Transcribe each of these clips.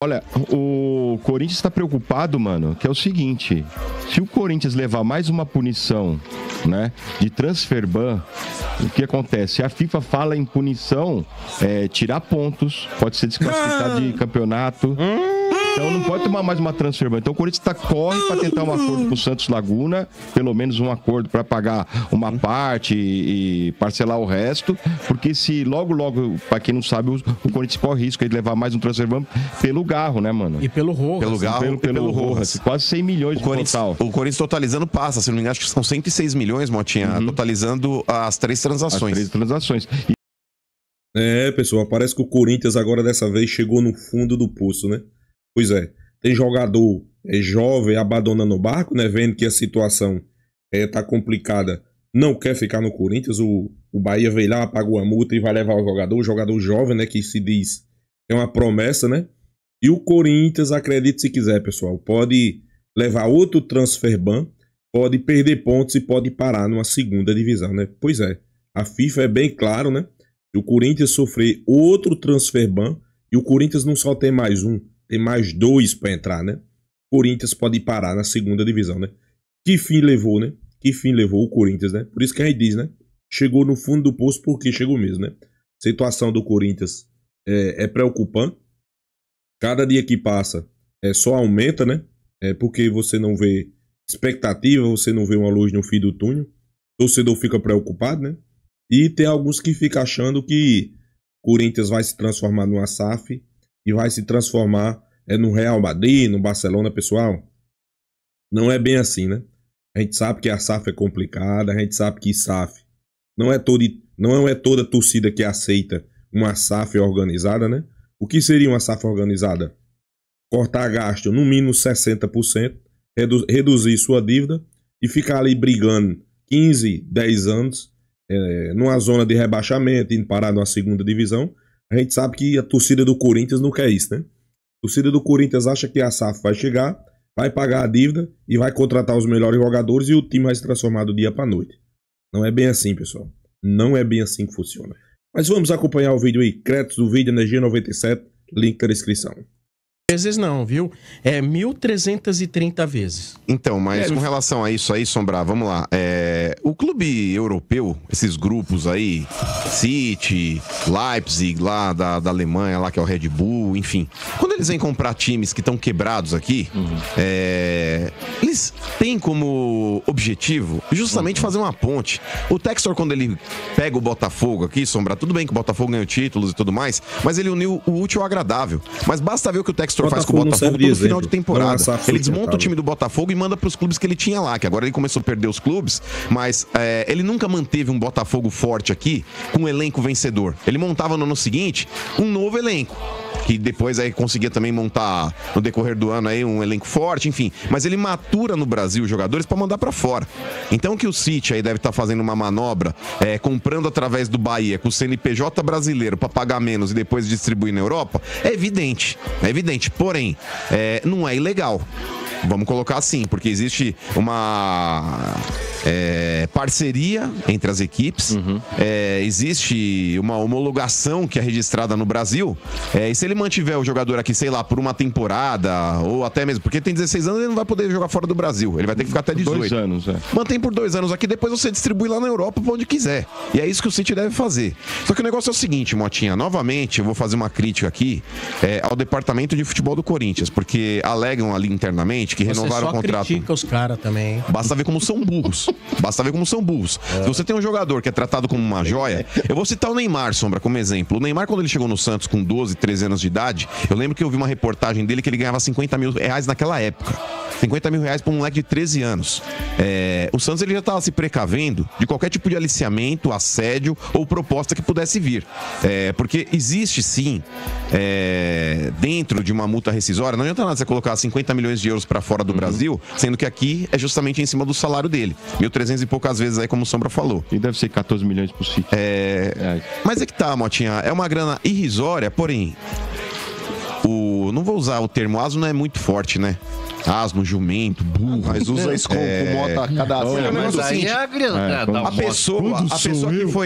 Olha, o Corinthians está preocupado, mano, que é o seguinte: se o Corinthians levar mais uma punição, né, de transfer ban, o que acontece? A FIFA fala em punição, tirar pontos, pode ser desclassificado de campeonato. Então não pode tomar mais uma transfer ban. Então o Corinthians corre para tentar um acordo com o Santos Laguna, pelo menos um acordo para pagar uma parte e parcelar o resto, porque se logo, para quem não sabe, o Corinthians corre risco de levar mais um transfer ban pelo Garro, né, mano? E pelo Rojas. Pelo Garro pelo Rojas. Quase 100 milhões no total. O Corinthians totalizando passa, se não me engano, acho que são 106 milhões, Motinha, totalizando as 3 transações. As 3 transações. Pessoal, parece que o Corinthians agora dessa vez chegou no fundo do poço, né? Pois é, tem jogador jovem abandonando o barco, né? Vendo que a situação tá complicada, não quer ficar no Corinthians. O Bahia veio lá, pagou a multa e vai levar o jogador jovem, né? Que se diz é uma promessa, né? E o Corinthians, acredite se quiser, pessoal, pode levar outro transfer ban, pode perder pontos e pode parar numa segunda divisão, né? Pois é, a FIFA é bem claro, né? Se o Corinthians sofrer outro transfer ban, e o Corinthians não só tem mais um, tem mais 2 para entrar, né? O Corinthians pode parar na segunda divisão, né? Que fim levou, né? Que fim levou o Corinthians, né? Por isso que a gente diz, né? Chegou no fundo do poço porque chegou mesmo, né? A situação do Corinthians é preocupante. Cada dia que passa só aumenta, né? Porque você não vê expectativa, você não vê uma luz no fim do túnel. O torcedor fica preocupado, né? E tem alguns que ficam achando que o Corinthians vai se transformar numa SAF e vai se transformar no Real Madrid, no Barcelona, pessoal. Não é bem assim, né? A gente sabe que a SAF é complicada, a gente sabe que SAF não é toda torcida que aceita uma SAF organizada, né? O que seria uma SAF organizada? Cortar gasto no mínimo 60%, reduzir sua dívida e ficar ali brigando 15, 10 anos numa zona de rebaixamento, indo parar numa segunda divisão. A gente sabe que a torcida do Corinthians não quer isso, né? A torcida do Corinthians acha que a SAF vai chegar, vai pagar a dívida e vai contratar os melhores jogadores e o time vai se transformar do dia para noite. Não é bem assim, pessoal. Não é bem assim que funciona. Mas vamos acompanhar o vídeo aí. Créditos do vídeo, Energia 97, link na descrição. Vezes não, viu? 1.330 vezes. Então, mas com relação a isso aí, Sombra, vamos lá. O clube europeu, esses grupos aí, City, Leipzig, lá da Alemanha, lá que é o Red Bull, enfim. Quando eles vêm comprar times que estão quebrados aqui, eles têm como objetivo justamente fazer uma ponte. O Textor, quando ele pega o Botafogo aqui, Sombra, tudo bem que o Botafogo ganhou títulos e tudo mais, mas ele uniu o útil ao agradável. Mas basta ver o que o Textor faz com o Botafogo todo final de temporada. Ele desmonta o time do Botafogo e manda para os clubes que ele tinha lá, que agora ele começou a perder os clubes, mas ele nunca manteve um Botafogo forte aqui com um elenco vencedor. Ele montava no ano seguinte um novo elenco, que depois aí conseguia também montar no decorrer do ano aí um elenco forte, enfim. Mas ele matura no Brasil os jogadores para mandar para fora. Então que o City aí deve estar fazendo uma manobra, comprando através do Bahia com o CNPJ brasileiro para pagar menos e depois distribuir na Europa, é evidente. É evidente. Porém, não é ilegal. Vamos colocar assim, porque existe uma parceria entre as equipes, existe uma homologação que é registrada no Brasil, e se ele mantiver o jogador aqui, sei lá, por uma temporada, ou até mesmo, porque tem 16 anos, ele não vai poder jogar fora do Brasil, ele vai ter que ficar até 18. 2 anos, Mantém por 2 anos aqui, depois você distribui lá na Europa pra onde quiser. E é isso que o City deve fazer. Só que o negócio é o seguinte, Motinha, novamente eu vou fazer uma crítica aqui ao departamento de futebol do Corinthians, porque alegam ali internamente que renovaram o contrato. Você só critica os caras também. Basta ver como são burros. Basta ver como são burros. Se você tem um jogador que é tratado como uma joia, eu vou citar o Neymar, Sombra, como exemplo. O Neymar, quando ele chegou no Santos com 12, 13 anos de idade, eu lembro que eu vi uma reportagem dele que ele ganhava 50 mil reais naquela época. 50 mil reais para um moleque de 13 anos. O Santos ele já estava se precavendo de qualquer tipo de aliciamento, assédio ou proposta que pudesse vir. Porque existe sim, dentro de uma multa rescisória, não adianta nada você colocar 50 milhões de euros para fora do Brasil, sendo que aqui é justamente em cima do salário dele. 1.300 e poucas vezes aí, como o Sombra falou. E deve ser 14 milhões por City. Mas é que tá, Motinha, é uma grana irrisória, porém, não vou usar o termo aso, não é muito forte, né? asno, jumento, burro. Mas usa isso como Mota cadastro. Mas aí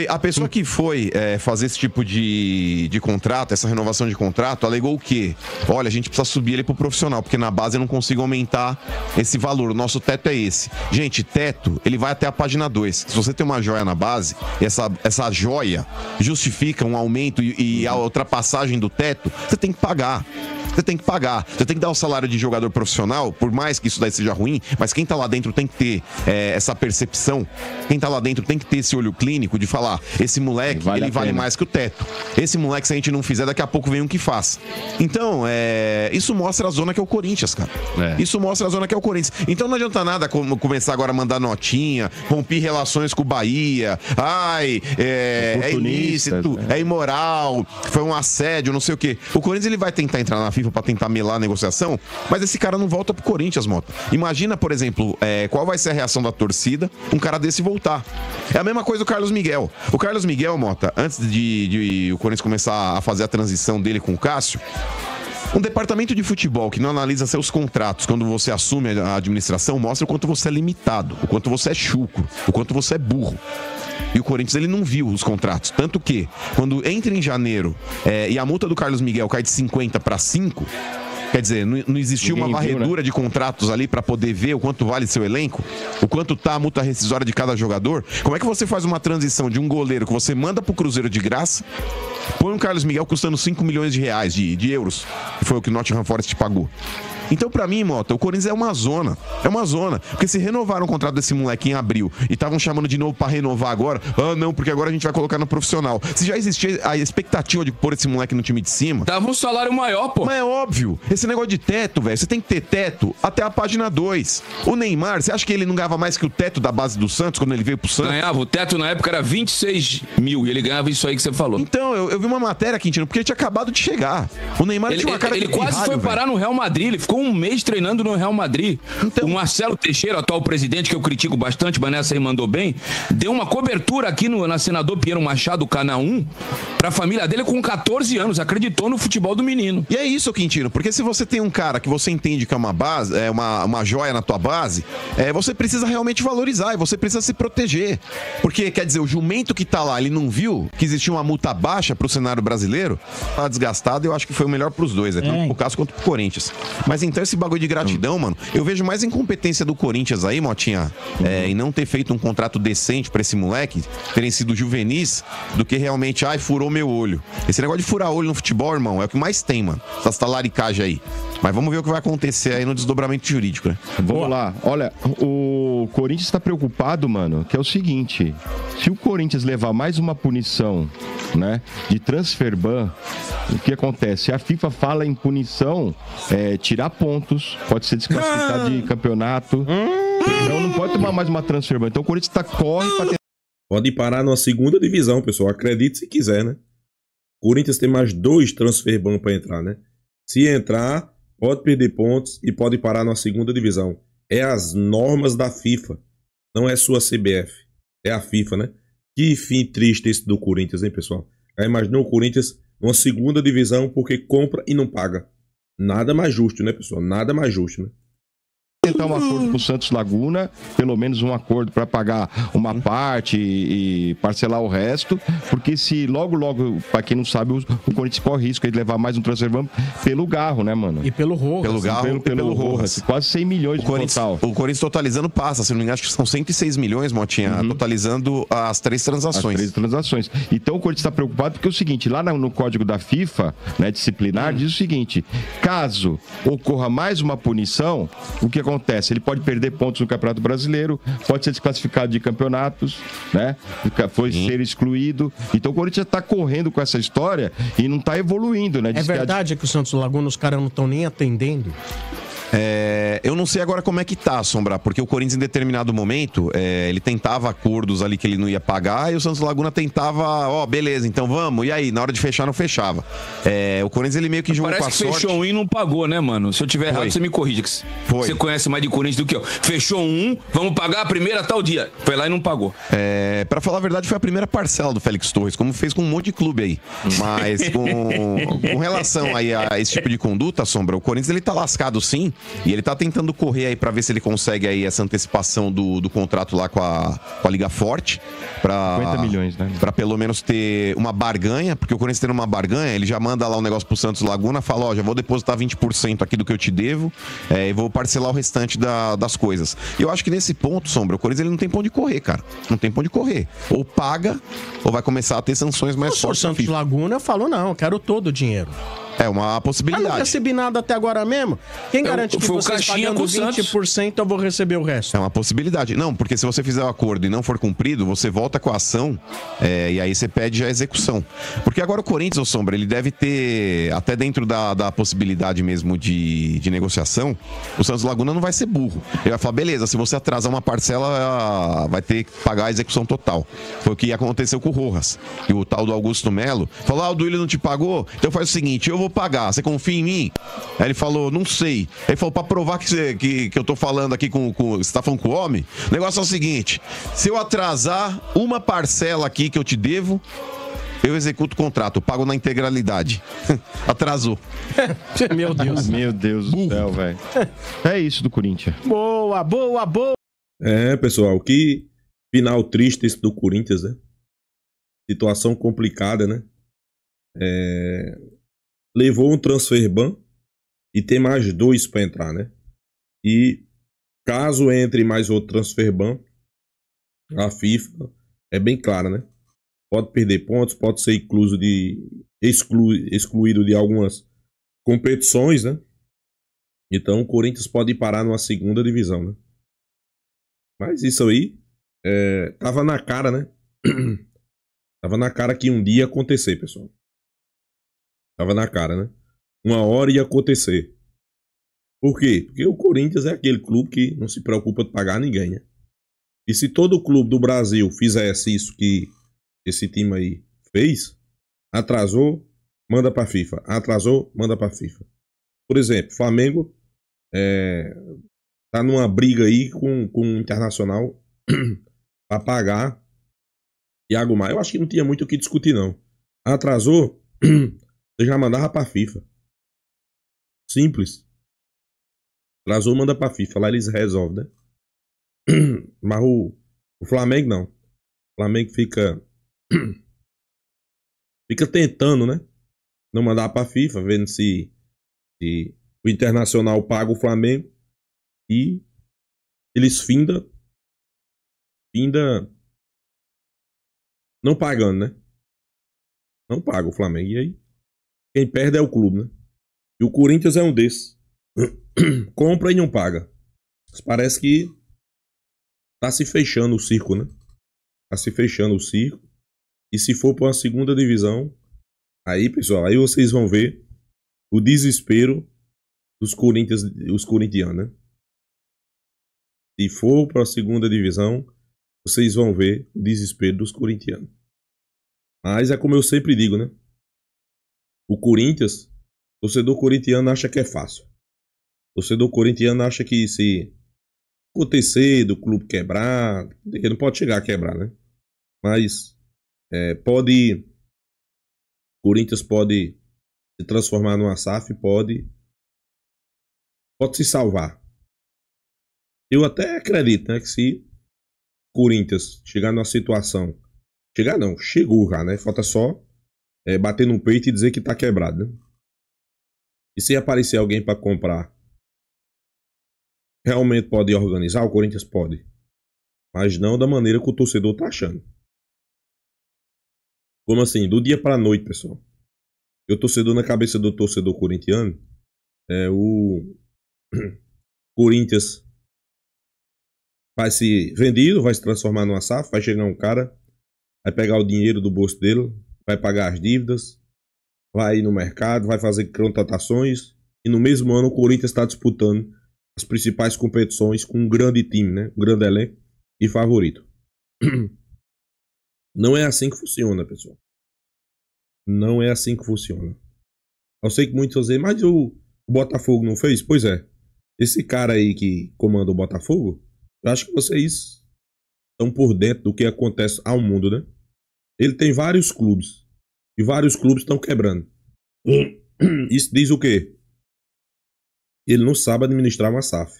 a pessoa que foi fazer esse tipo de contrato, essa renovação de contrato, alegou o quê? Olha, a gente precisa subir ele pro profissional, porque na base eu não consigo aumentar esse valor. O nosso teto é esse. Gente, teto, ele vai até a página 2. Se você tem uma joia na base, essa joia justifica um aumento e a ultrapassagem do teto, você tem que pagar. Você tem que pagar. Você tem que dar o salário de jogador profissional, por mais que isso daí seja ruim, mas quem tá lá dentro tem que ter essa percepção. Quem tá lá dentro tem que ter esse olho clínico de falar, esse moleque, ele vale mais que o teto. Esse moleque, se a gente não fizer, daqui a pouco vem um que faz. Então, isso mostra a zona que é o Corinthians, cara. Isso mostra a zona que é o Corinthians. Então não adianta nada começar agora a mandar notinha, romper relações com o Bahia. É ilícito, é imoral, foi um assédio, não sei o quê. O Corinthians, ele vai tentar entrar na FIFA pra tentar melar a negociação, mas esse cara não volta pro Corinthians, Mota. Imagina, por exemplo, qual vai ser a reação da torcida um cara desse voltar. É a mesma coisa do Carlos Miguel. O Carlos Miguel, Mota, antes de o Corinthians começar a fazer a transição dele com o Cássio, um departamento de futebol que não analisa seus contratos quando você assume a administração mostra o quanto você é limitado, o quanto você é chucro, o quanto você é burro. E o Corinthians, ele não viu os contratos. Tanto que, quando entra em janeiro e a multa do Carlos Miguel cai de 50 para 5... Quer dizer, não existiu uma varredura de contratos ali pra poder ver o quanto vale seu elenco? O quanto tá a multa rescisória de cada jogador? Como é que você faz uma transição de um goleiro que você manda pro Cruzeiro de graça, põe um Carlos Miguel custando 5 milhões de reais, de euros, que foi o que o Nottingham Forest pagou? Então, pra mim, Mota, o Corinthians é uma zona. É uma zona. Porque se renovaram o contrato desse moleque em abril e estavam chamando de novo pra renovar agora, não, porque agora a gente vai colocar no profissional. Se já existia a expectativa de pôr esse moleque no time de cima... Dava um salário maior, pô. Mas é óbvio. Esse negócio de teto, velho, você tem que ter teto até a página 2. O Neymar, você acha que ele não ganhava mais que o teto da base do Santos quando ele veio pro Santos? Ganhava. O teto na época era 26 mil e ele ganhava isso aí que você falou. Então, eu vi uma matéria, Quintino, porque ele tinha acabado de chegar. O Neymar tinha uma cara ele quase foi parar no Real Madrid. Ele ficou um mês treinando no Real Madrid. Então... O Marcelo Teixeira, atual presidente, que eu critico bastante, mas nessa aí mandou bem, deu uma cobertura aqui na Senador Pinheiro Machado, Canal 1, pra família dele com 14 anos. Acreditou no futebol do menino. E é isso, Quintino, porque se você tem um cara que você entende que é uma base, é uma joia na tua base, você precisa realmente valorizar e você precisa se proteger. Porque, quer dizer, o jumento que tá lá, ele não viu que existia uma multa baixa pro cenário brasileiro, tá desgastado, eu acho que foi o melhor pros dois, tanto pro Cássio quanto pro Corinthians. Mas então esse bagulho de gratidão, mano, eu vejo mais incompetência do Corinthians aí, Motinha, em não ter feito um contrato decente pra esse moleque, terem sido juvenis, do que realmente, furou meu olho. Esse negócio de furar olho no futebol, irmão, é o que mais tem, mano. Essa talaricagem aí. Mas vamos ver o que vai acontecer aí no desdobramento jurídico, né? Vamos lá. Olha, o Corinthians tá preocupado, mano, que é o seguinte, se o Corinthians levar mais uma punição, né, de transfer ban, o que acontece? A FIFA fala em punição, tirar pontos, pode ser desclassificado de campeonato, então não pode tomar mais uma transfer ban. Então o Corinthians corre pra ter... Pode parar na segunda divisão, pessoal, acredite se quiser, né? O Corinthians tem mais 2 transfer ban pra entrar, né? Se entrar, pode perder pontos e pode parar na segunda divisão. É as normas da FIFA, não é sua CBF, é a FIFA, né? Que fim triste esse do Corinthians, hein, pessoal? Aí imaginou o Corinthians numa segunda divisão porque compra e não paga. Nada mais justo, né, pessoal? Nada mais justo, né? Tentar um acordo com o Santos Laguna, pelo menos um acordo para pagar uma parte e parcelar o resto, porque se logo, para quem não sabe, o Corinthians corre risco de levar mais um transfer ban pelo Garro, né, mano? E pelo Rojas. Pelo Garro pelo Rojas. Quase 100 milhões de total. O Corinthians totalizando passa, se não me engano, acho que são 106 milhões, Motinha, totalizando as 3 transações. As 3 transações. Então o Corinthians está preocupado porque é o seguinte, lá no código da FIFA, né, disciplinar, diz o seguinte, caso ocorra mais uma punição, o que acontece? Ele pode perder pontos no Campeonato Brasileiro, pode ser desclassificado de campeonatos, né? Ser excluído. Então o Corinthians está correndo com essa história e não está evoluindo, né? É verdade que o Santos Laguna, os caras não estão nem atendendo? Eu não sei agora como é que tá, Sombra, porque o Corinthians em determinado momento, ele tentava acordos ali que ele não ia pagar e o Santos Laguna tentava, beleza, então vamos, e aí, na hora de fechar, não fechava. O Corinthians, ele meio que jogou com a sorte. Parece que fechou um e não pagou, né, mano? Se eu tiver errado, você me corrige. Você conhece mais de Corinthians do que eu. Fechou um, vamos pagar a primeira tal dia. Foi lá e não pagou. Pra falar a verdade, foi a primeira parcela do Félix Torres, como fez com um monte de clube aí. Mas com relação aí a esse tipo de conduta, Sombra, o Corinthians, ele tá lascado sim, E ele tá tentando correr aí pra ver se ele consegue aí essa antecipação do contrato lá com a Liga Forte. 50 milhões, né? Pra pelo menos ter uma barganha, porque o Corinthians tendo uma barganha, ele já manda lá um negócio pro Santos Laguna, fala, ó, já vou depositar 20% aqui do que eu te devo, e vou parcelar o restante das coisas. E eu acho que nesse ponto, Sombra, o Corinthians ele não tem pra onde correr, cara. Não tem pra onde correr. Ou paga, ou vai começar a ter sanções mais fortes. O Santos Laguna falou, não, eu quero todo o dinheiro. É uma possibilidade. Eu não recebi nada até agora mesmo. Quem garante que foi o vocês caixinha pagando com o Santos. 20% eu vou receber o resto? É uma possibilidade. Não, porque se você fizer o acordo e não for cumprido, você volta com a ação e aí você pede a execução. Porque agora o Corinthians, ô Sombra, ele deve ter, até dentro da possibilidade mesmo de negociação, o Santos Laguna não vai ser burro. Ele vai falar, beleza, se você atrasar uma parcela, vai ter que pagar a execução total. Foi o que aconteceu com o Rojas. E o tal do Augusto Melo falou, o Duílio não te pagou? Então faz o seguinte, eu vou pagar, você confia em mim? Aí ele falou, não sei. Ele falou, pra provar que eu tô falando aqui com você tá falando com o homem, o negócio é o seguinte, se eu atrasar uma parcela aqui que eu te devo, eu executo o contrato, eu pago na integralidade. Atrasou. Meu Deus. Meu Deus do céu, velho. É isso do Corinthians. Boa, boa, boa. Pessoal, que final triste esse do Corinthians, né? Situação complicada, né? Levou um transfer ban e tem mais 2 para entrar, né? E caso entre mais outro transfer ban, a FIFA é bem clara, né? Pode perder pontos, pode ser excluído de algumas competições, né? Então o Corinthians pode parar numa segunda divisão, né? Mas isso aí tava na cara, né? Tava na cara que um dia ia acontecer, pessoal. Tava na cara, né? Uma hora ia acontecer. Por quê? Porque o Corinthians é aquele clube que não se preocupa de pagar ninguém, né? E se todo clube do Brasil fizesse isso que esse time aí fez, atrasou, manda pra FIFA. Atrasou, manda pra FIFA. Por exemplo, Flamengo tá numa briga aí com o Internacional pra pagar Thiago Maia. Eu acho que não tinha muito o que discutir, não. Atrasou, você já mandava pra FIFA. Simples. Atrasou, manda pra FIFA. Lá eles resolvem, né? Mas o Flamengo não. O Flamengo fica tentando, né? Não mandar pra FIFA, vendo se o Internacional paga o Flamengo. E eles finda não pagando, né? Não paga o Flamengo. E aí, quem perde é o clube, né? E o Corinthians é um desses. Compra e não paga. Mas parece que tá se fechando o circo, né? Tá se fechando o circo. E se for para uma segunda divisão, aí, pessoal, aí vocês vão ver o desespero dos corintianos, né? Se for para a segunda divisão, vocês vão ver o desespero dos corintianos. Mas é como eu sempre digo, né? O Corinthians, o torcedor corintiano acha que é fácil. O torcedor corintiano acha que se acontecer do clube quebrar, ele não pode chegar a quebrar, né? Mas Corinthians pode se transformar numa SAF, pode se salvar. Eu até acredito, né, que se Corinthians chegar numa situação, chegou já, né? Falta só bater no peito e dizer que tá quebrado, né? E se aparecer alguém para comprar, realmente pode organizar? O Corinthians pode. Mas não da maneira que o torcedor tá achando. Como assim? Do dia pra noite, pessoal. E o torcedor, na cabeça do torcedor corintiano, o Corinthians vai se vendido, vai se transformar numa SAF, vai chegar um cara, vai pegar o dinheiro do bolso dele, vai pagar as dívidas, vai ir no mercado, vai fazer contratações, e no mesmo ano o Corinthians está disputando as principais competições com um grande time, né? Um grande elenco e favorito. Não é assim que funciona, pessoal. Não é assim que funciona. Eu sei que muitos dizem, mas o Botafogo não fez? Pois é. Esse cara aí que comanda o Botafogo, eu acho que vocês estão por dentro do que acontece ao mundo, né? Ele tem vários clubes. E vários clubes estão quebrando. Isso diz o quê? Ele não sabe administrar uma SAF.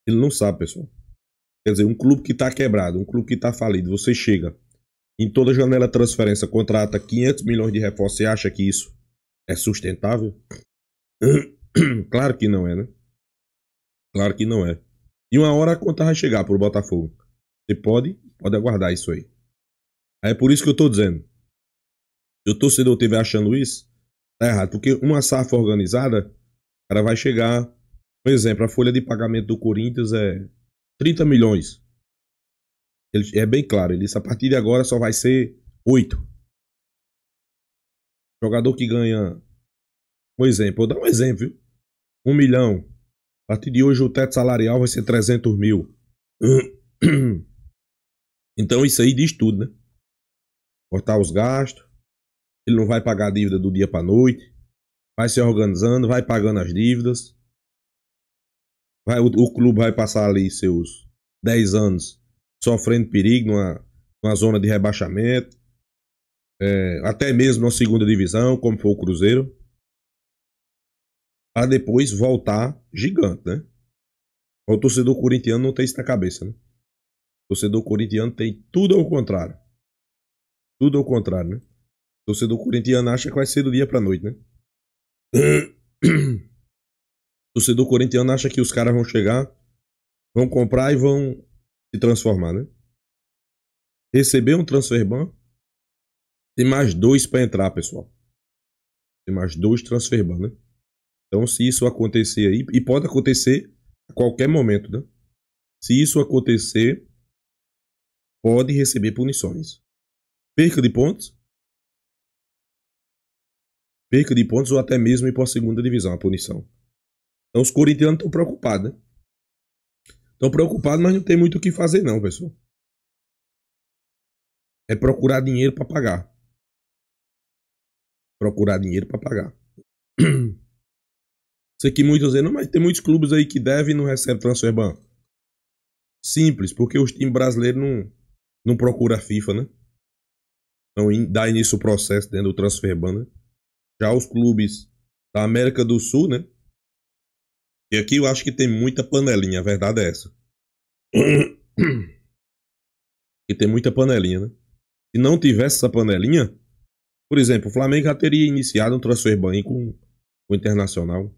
Ele não sabe, pessoal. Quer dizer, um clube que tá quebrado, um clube que tá falido, você chega em toda janela de transferência, contrata 500 milhões de reforços e acha que isso é sustentável? Claro que não é, né? Claro que não é. E uma hora a conta vai chegar pro Botafogo. Você pode aguardar isso aí. Aí é por isso que eu tô dizendo. Se o torcedor estiver achando isso, tá errado. Porque uma SAF organizada, ela vai chegar... Por exemplo, a folha de pagamento do Corinthians é 30 milhões. Ele, é bem claro, ele disse, a partir de agora só vai ser 8. Jogador que ganha... Um exemplo, vou dar um exemplo, viu? 1 milhão. A partir de hoje o teto salarial vai ser 300 mil. Então isso aí diz tudo, né? Cortar os gastos. Ele não vai pagar a dívida do dia para noite. Vai se organizando, vai pagando as dívidas. O clube vai passar ali seus 10 anos sofrendo perigo numa zona de rebaixamento. Até mesmo na segunda divisão, como foi o Cruzeiro. Para depois voltar gigante, né? O torcedor corintiano não tem isso na cabeça, né? O torcedor corintiano tem tudo ao contrário. Tudo ao contrário, né? O torcedor corintiano acha que vai ser do dia pra noite, né? O torcedor corintiano acha que os caras vão chegar, vão comprar e vão se transformar, né? Receber um transfer ban, tem mais 2 para entrar, pessoal. Tem mais 2 transfer ban, né? Então, se isso acontecer aí, e pode acontecer a qualquer momento, né? Se isso acontecer, pode receber punições. Perca de pontos. Perca de pontos ou até mesmo ir para a segunda divisão, a punição. Então, os corintianos estão preocupados, né? Estão preocupados, mas não tem muito o que fazer não, pessoal. É procurar dinheiro para pagar. Procurar dinheiro para pagar. Sei que muitos dizem, não, mas tem muitos clubes aí que devem e não recebem transfer ban. Simples, porque os times brasileiros não procuram a FIFA, né? Então dá início ao processo dentro do transfer ban, né? Já os clubes da América do Sul, né? E aqui eu acho que tem muita panelinha, a verdade é essa. E tem muita panelinha, né? Se não tivesse essa panelinha, por exemplo, o Flamengo já teria iniciado um transfer ban com o Internacional.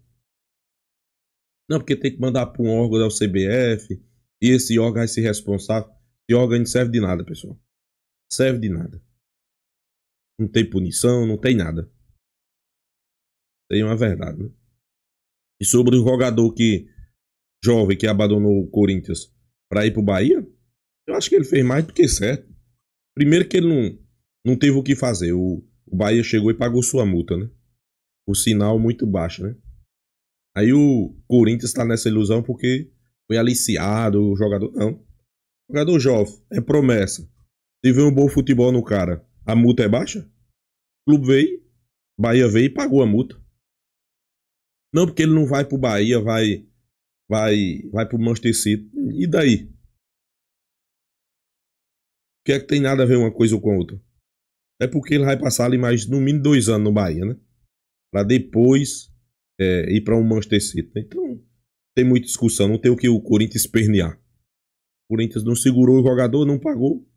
Não, porque tem que mandar para um órgão da CBF e esse órgão vai ser responsável. Esse órgão não serve de nada, pessoal. Serve de nada. Não tem punição, não tem nada. Tem uma verdade, né? E sobre o jogador jovem que abandonou o Corinthians para ir pro Bahia, eu acho que ele fez mais do que certo. Primeiro que ele não teve o que fazer. O Bahia chegou e pagou sua multa, né? O sinal muito baixo, né? Aí o Corinthians está nessa ilusão porque foi aliciado o jogador. Não. O jogador jovem é promessa. Se vê um bom futebol no cara, a multa é baixa? O clube veio, Bahia veio e pagou a multa. Não, porque ele não vai pro Bahia, vai pro Manchester City. E daí? O que é que tem nada a ver uma coisa com a outra? É porque ele vai passar ali mais, no mínimo, 2 anos no Bahia, né? Pra depois ir pra um Manchester City. Então, tem muita discussão. Não tem o que o Corinthians espernear. O Corinthians não segurou o jogador, não pagou.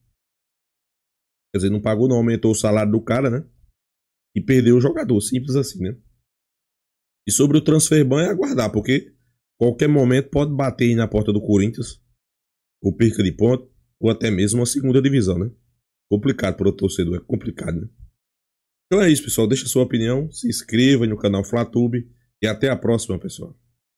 Quer dizer, não pagou, não aumentou o salário do cara, né? E perdeu o jogador. Simples assim, né? E sobre o transfer ban é aguardar, porque qualquer momento pode bater aí na porta do Corinthians, ou perca de ponto, ou até mesmo uma segunda divisão, né? Complicado para o torcedor, é complicado, né? Então é isso, pessoal. Deixa a sua opinião, se inscreva no canal FlaTube e até a próxima, pessoal.